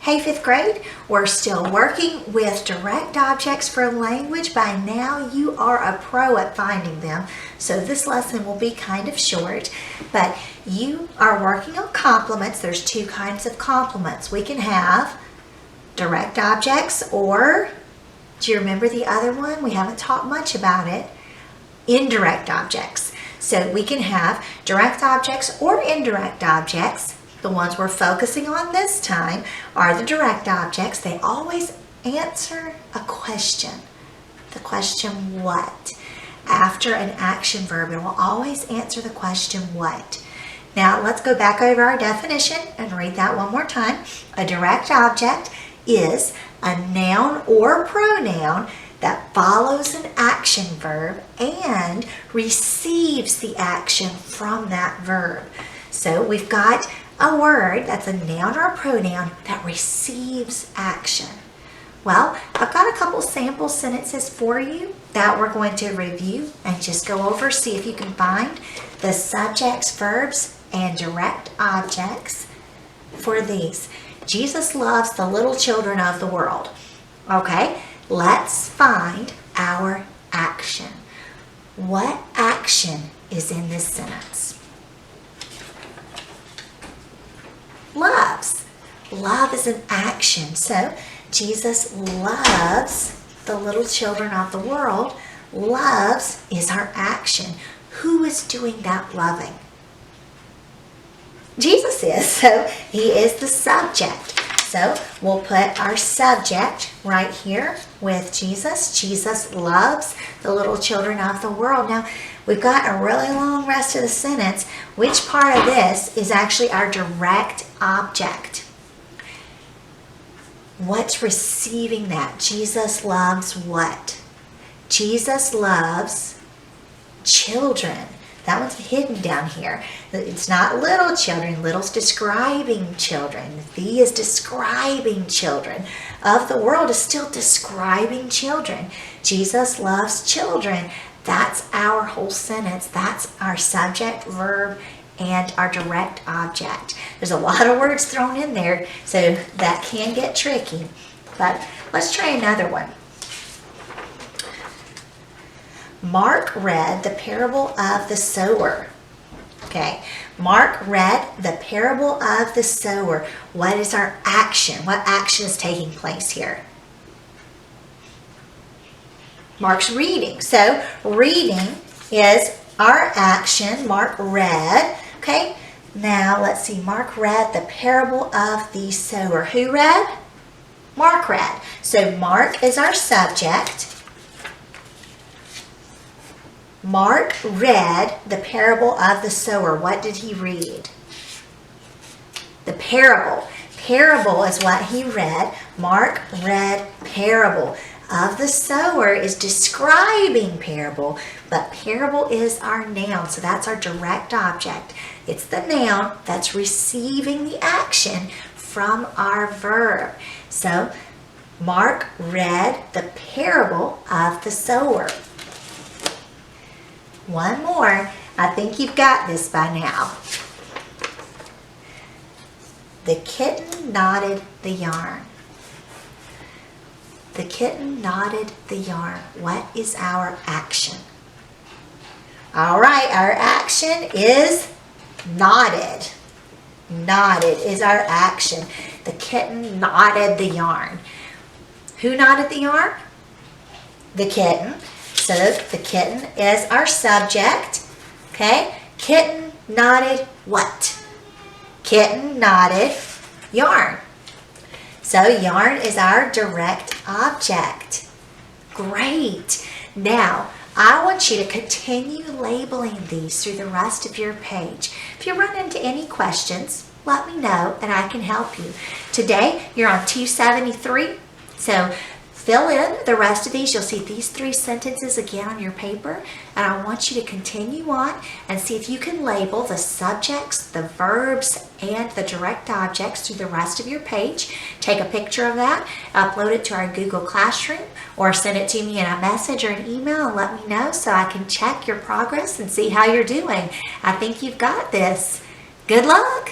Hey, 5th grade, we're still working with direct objects for language. By now, you are a pro at finding them, so this lesson will be kind of short, but you are working on complements. There's two kinds of complements. We can have direct objects, or, do you remember the other one? We haven't talked much about it. Indirect objects. So we can have direct objects or indirect objects. The ones we're focusing on this time are the direct objects. They always answer a question. The question what? After an action verb, it will always answer the question what. Now let's go back over our definition and read that one more time. A direct object is a noun or pronoun that follows an action verb and receives the action from that verb. So we've got a word that's a noun or a pronoun that receives action. Well, I've got a couple sample sentences for you that we're going to review and just go over, see if you can find the subjects, verbs, and direct objects for these. Jesus loves the little children of the world. Okay, let's find our action. What action is in this sentence? Loves. Love is an action. So Jesus loves the little children of the world. Loves is our action. Who is doing that loving? Jesus is. So he is the subject. So we'll put our subject right here with Jesus. Jesus loves the little children of the world. Now, we've got a really long rest of the sentence. Which part of this is actually our direct object? What's receiving that? Jesus loves what? Jesus loves children. That one's hidden down here. It's not little children. Little's describing children. The is describing children. Of the world is still describing children. Jesus loves children. That's our whole sentence. That's our subject, verb, and our direct object. There's a lot of words thrown in there, so that can get tricky. But let's try another one. Mark read the parable of the sower. Okay, Mark read the parable of the sower. What is our action? What action is taking place here? Mark's reading. So reading is our action. Mark read. Okay, now let's see. Mark read the parable of the sower. Who read? Mark read. So Mark is our subject. Mark read the parable of the sower. What did he read? The parable. Parable is what he read. Mark read parable. Of the sower is describing parable, but parable is our noun, so that's our direct object. It's the noun that's receiving the action from our verb. So Mark read the parable of the sower. One more. I think you've got this by now. The kitten knotted the yarn. The kitten knotted the yarn. What is our action? All right, our action is knotted. Knotted is our action. The kitten knotted the yarn. Who knotted the yarn? The kitten. So the kitten is our subject. Okay, kitten knotted what? Kitten knotted yarn. So yarn is our direct object. Great. Now, I want you to continue labeling these through the rest of your page. If you run into any questions, let me know and I can help you. Today, you're on 273. So fill in the rest of these. You'll see these 3 sentences again on your paper. And I want you to continue on and see if you can label the subjects, the verbs, and the direct objects through the rest of your page. Take a picture of that, upload it to our Google Classroom, or send it to me in a message or an email and let me know so I can check your progress and see how you're doing. I think you've got this. Good luck!